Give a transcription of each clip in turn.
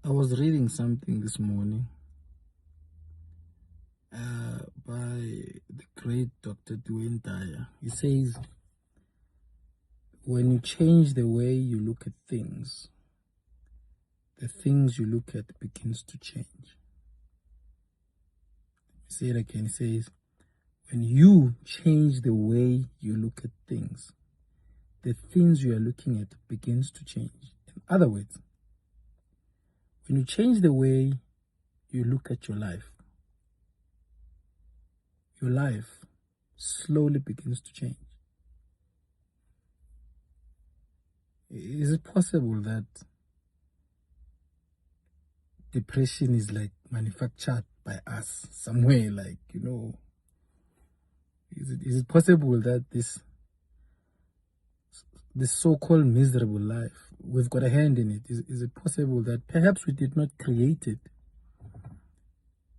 I was reading something this morning by the great Dr. Dwayne Dyer. He says, when you change the way you look at things, the things you look at begins to change. Say it again. He says, when you change the way you look at things, the things you are looking at begins to change. In other words, when you change the way you look at your life slowly begins to change. Is it possible that depression is like manufactured by us somewhere? Like, is it possible that this so-called miserable life, we've got a hand in it? Is it possible that perhaps we did not create it,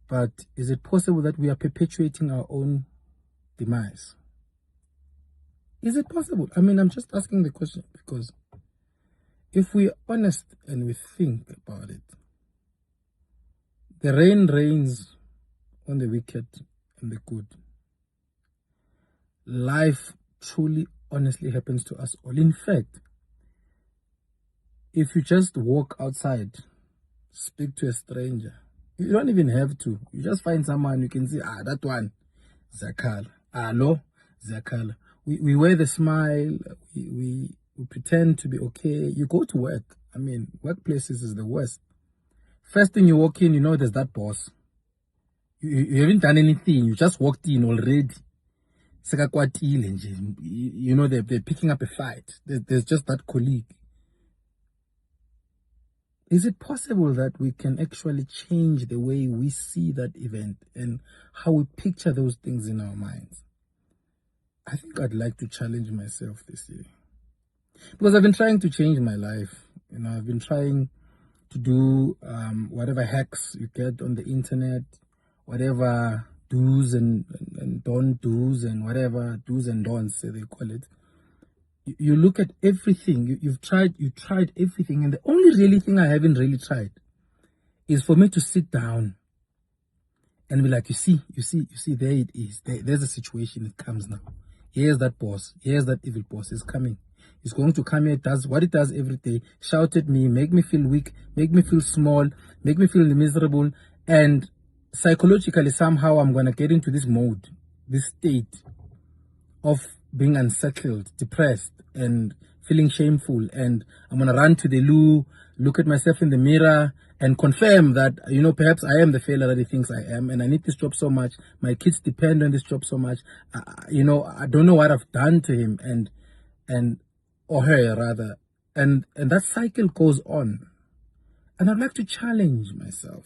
but is it possible that we are perpetuating our own demise? Is it possible? I mean, I'm just asking the question because if we're honest and we think about it, the rain rains on the wicked and the good. Life truly, honestly happens to us all. In fact, if you just walk outside, speak to a stranger, you don't even have to. You just find someone you can say, that one, Zakala. Hello, Zakala. We wear the smile, we pretend to be okay. You go to work. I mean, workplaces is the worst. First thing you walk in, there's that boss. You haven't done anything. You just walked in already. They're picking up a fight. There's just that colleague. Is it possible that we can actually change the way we see that event and how we picture those things in our minds? I think I'd like to challenge myself this year. Because I've been trying to change my life. I've been trying to do whatever hacks you get on the internet, whatever do's and don't do's and whatever do's and don'ts, they call it. You look at everything. You've tried everything, and the only really thing I haven't really tried is for me to sit down and be like, you see, there it is. There's a situation. It comes now. Here's that boss. Here's that evil boss. It's coming. It's going to come here. It does what it does every day. Shout at me, make me feel weak, make me feel small, make me feel miserable. And psychologically, somehow I'm going to get into this mode, this state of being unsettled, depressed, and feeling shameful. And I'm going to run to the loo, look at myself in the mirror, and confirm that, perhaps I am the failure that he thinks I am, and I need this job so much. My kids depend on this job so much. I don't know what I've done to him or her rather. And that cycle goes on. And I'd like to challenge myself,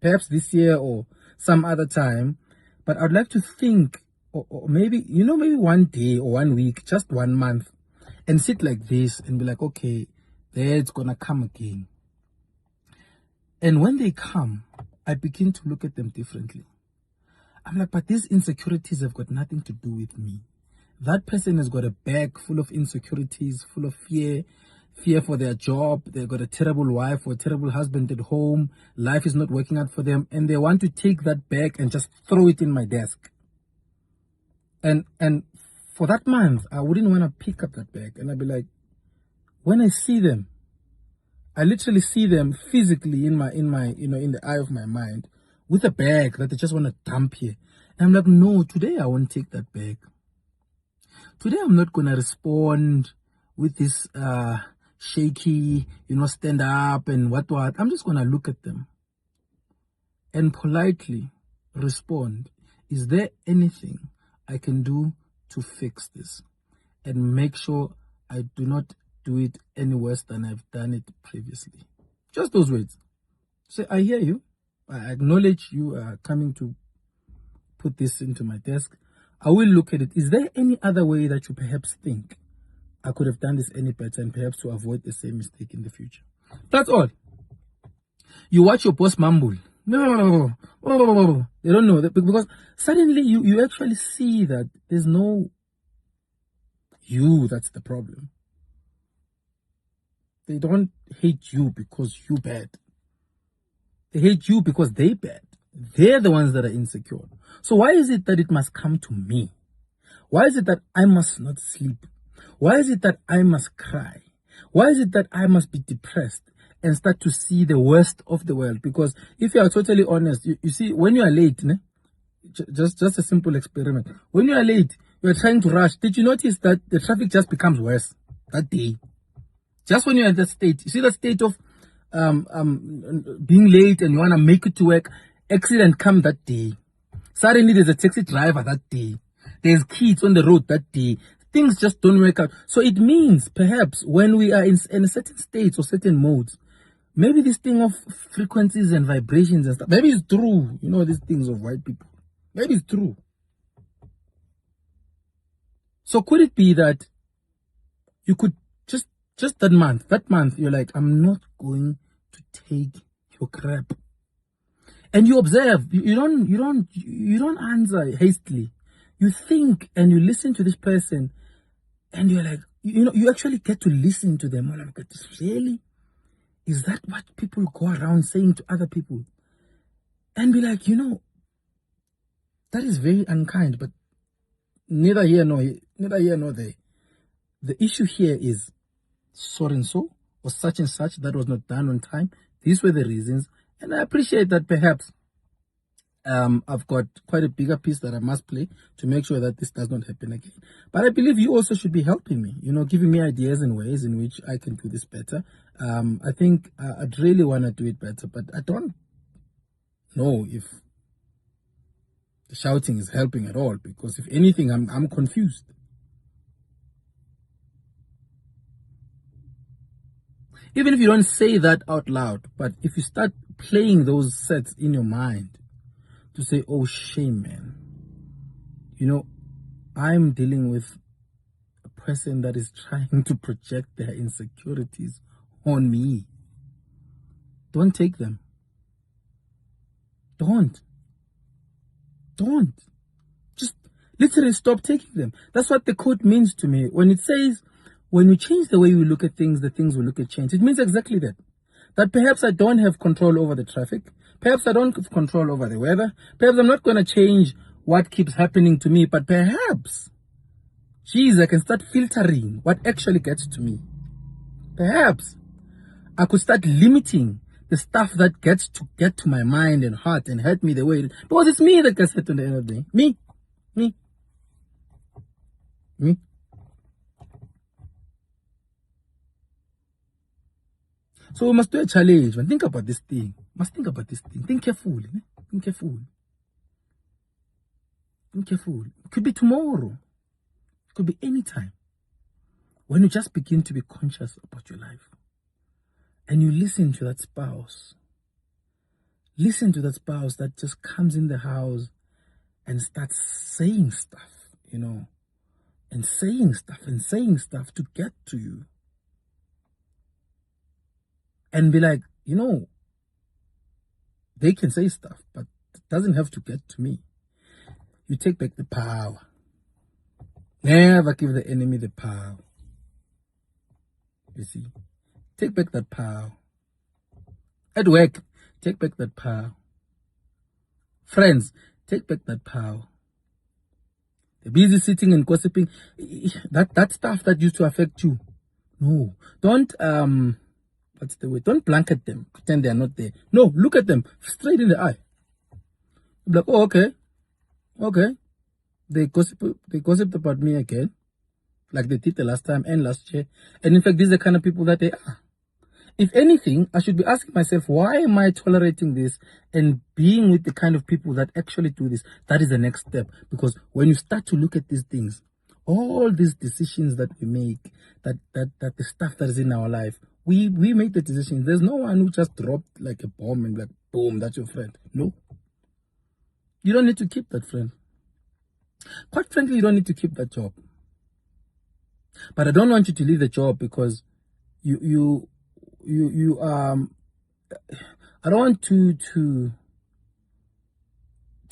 perhaps this year or some other time, but I'd like to think, or maybe, maybe one day or 1 week, just 1 month, and sit like this and be like, okay, it's gonna come again. And when they come, I begin to look at them differently. I'm like, but these insecurities have got nothing to do with me. That person has got a bag full of insecurities, full of fear for their job. They've got a terrible wife or a terrible husband at home. Life is not working out for them. And they want to take that bag and just throw it in my desk. And for that month, I wouldn't want to pick up that bag. And I'd be like, when I see them, I literally see them physically in the eye of my mind with a bag that they just want to dump here. And I'm like, no, today I won't take that bag. Today I'm not going to respond with this shaky, stand up and what. I'm just going to look at them and politely respond. Is there anything I can do to fix this and make sure I do not do it any worse than I've done it previously? Just those words. Say, I hear you. I acknowledge you are coming to put this into my desk. I will look at it. Is there any other way that you perhaps think I could have done this any better and perhaps to avoid the same mistake in the future? That's all. You watch your boss mumble. No. They don't know that, because suddenly you actually see that there's no you that's the problem. They don't hate you because you're bad. They hate you because they're bad. They're the ones that are insecure. So why is it that it must come to me? Why is it that I must not sleep? Why is it that I must cry? Why is it that I must be depressed and start to see the worst of the world? Because if you are totally honest, you see, when you are late, just a simple experiment. When you are late, you are trying to rush. Did you notice that the traffic just becomes worse that day? Just when you're in that state, you see that state of being late and you want to make it to work, accident come that day. Suddenly there's a taxi driver that day. There's kids on the road that day. Things just don't work out. So it means perhaps when we are in a certain state or certain modes, maybe this thing of frequencies and vibrations and stuff, maybe it's true. You know, these things of white people. Maybe it's true. So could it be that you could just that month, you're like, I'm not going to take your crap. And you observe, you don't answer hastily. You think and you listen to this person and you're like, you actually get to listen to them. I'm like, really? Is that what people go around saying to other people? And be like, that is very unkind, but neither here nor there. The issue here is so and so or such and such that was not done on time. These were the reasons. And I appreciate that perhaps I've got quite a bigger piece that I must play to make sure that this does not happen again. But I believe you also should be helping me, giving me ideas and ways in which I can do this better. I think I'd really want to do it better, but I don't know if the shouting is helping at all, because if anything, I'm confused. Even if you don't say that out loud, but if you start playing those sets in your mind to say, oh, shame, man. I'm dealing with a person that is trying to project their insecurities on me. Don't take them. Don't. Just literally stop taking them. That's what the quote means to me. When it says, when we change the way we look at things, the things we look at change. It means exactly that. That perhaps I don't have control over the traffic. Perhaps I don't have control over the weather. Perhaps I'm not going to change what keeps happening to me. But perhaps, I can start filtering what actually gets to me. Perhaps I could start limiting the stuff that gets to my mind and heart and hurt me the way because it's me that gets hurt at the end of the day. Me. So we must do a challenge, man. Think about this thing. Think carefully. Think carefully. It could be tomorrow. It could be any time. When you just begin to be conscious about your life. And you listen to that spouse. Listen to that spouse that just comes in the house and starts saying stuff, and saying stuff to get to you. And be like, they can say stuff, but it doesn't have to get to me. You take back the power. Never give the enemy the power. You see? Take back that power. At work, take back that power. Friends, take back that power. The busy sitting and gossiping, that stuff that used to affect you. No, don't what's the way? Don't blanket them, pretend they are not there. No, look at them straight in the eye. Be like, oh, okay. They gossiped about me again, like they did the last time and last year. And in fact, these are the kind of people that they are. If anything, I should be asking myself, why am I tolerating this and being with the kind of people that actually do this? That is the next step. Because when you start to look at these things, all these decisions that we make, that the stuff that is in our life, we make the decisions. There's no one who just dropped like a bomb and like, boom, that's your friend. No. You don't need to keep that friend. Quite frankly, you don't need to keep that job. But I don't want you to leave the job because you I don't want you to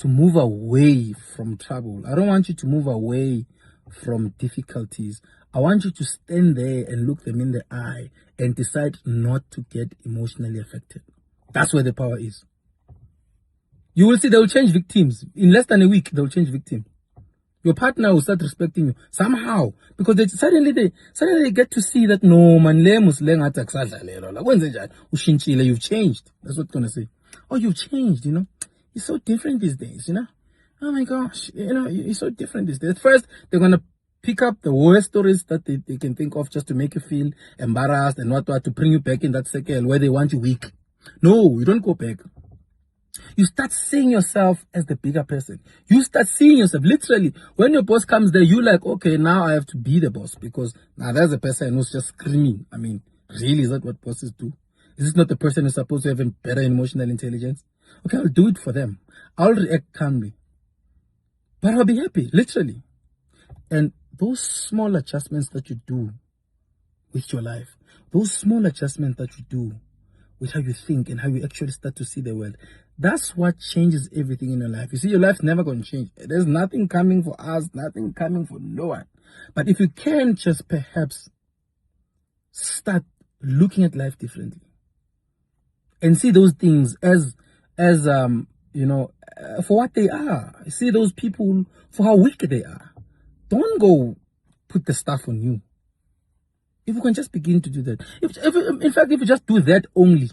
move away from trouble. I don't want you to move away from difficulties. I want you to stand there and look them in the eye and decide not to get emotionally affected. That's where the power is. You will see they will change victims. In less than a week, they will change victim. Your partner will start respecting you somehow because suddenly they get to see that no man you've changed. That's what I'm gonna say. Oh, you've changed, you know. You're so different these days, you know. Oh my gosh, you know, you're so different these days. At first, they're gonna pick up the worst stories that they can think of just to make you feel embarrassed and what to bring you back in that circle where they want you weak. No, you don't go back. You start seeing yourself as the bigger person. You start seeing yourself literally. When your boss comes there, you like, okay, now I have to be the boss because now there's a person who's just screaming. I mean, really, is that what bosses do? Is this not the person who's supposed to have a better emotional intelligence? Okay, I'll do it for them. I'll react calmly. But I'll be happy, literally. And those small adjustments that you do with your life, those small adjustments that you do with how you think and how you actually start to see the world. That's what changes everything in your life. You see, your life's never going to change. There's nothing coming for us, nothing coming for no one. But if you can just perhaps start looking at life differently and see those things as you know, for what they are. See those people for how weak they are. Don't go put the stuff on you. If we can just begin to do that. In fact, if we just do that only,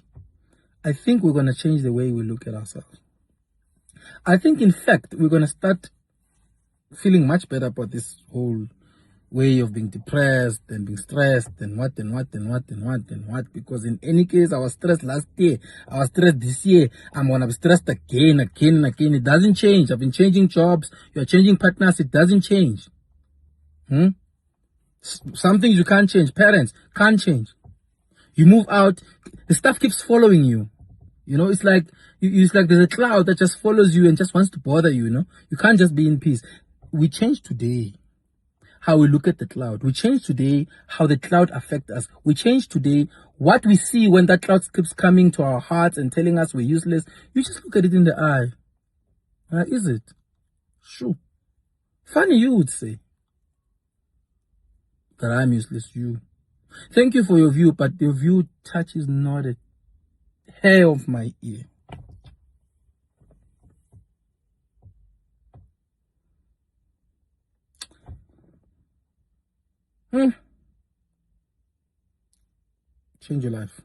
I think we're going to change the way we look at ourselves. I think, in fact, we're going to start feeling much better about this whole way of being depressed and being stressed and what, because in any case, I was stressed last year, I was stressed this year, I'm going to be stressed again. It doesn't change. I've been changing jobs, you're changing partners, it doesn't change. Some things you can't change. Parents can't change. You move out, the stuff keeps following you. You know, it's like there's a cloud that just follows you and just wants to bother you, you know. You can't just be in peace. We change today how we look at the cloud. We change today how the cloud affects us. We change today what we see when that cloud keeps coming to our hearts and telling us we're useless. You just look at it in the eye. Is it? Sure. Funny you would say that I'm useless. You. Thank you for your view, but your view touches not a hair of my ear. Change your life.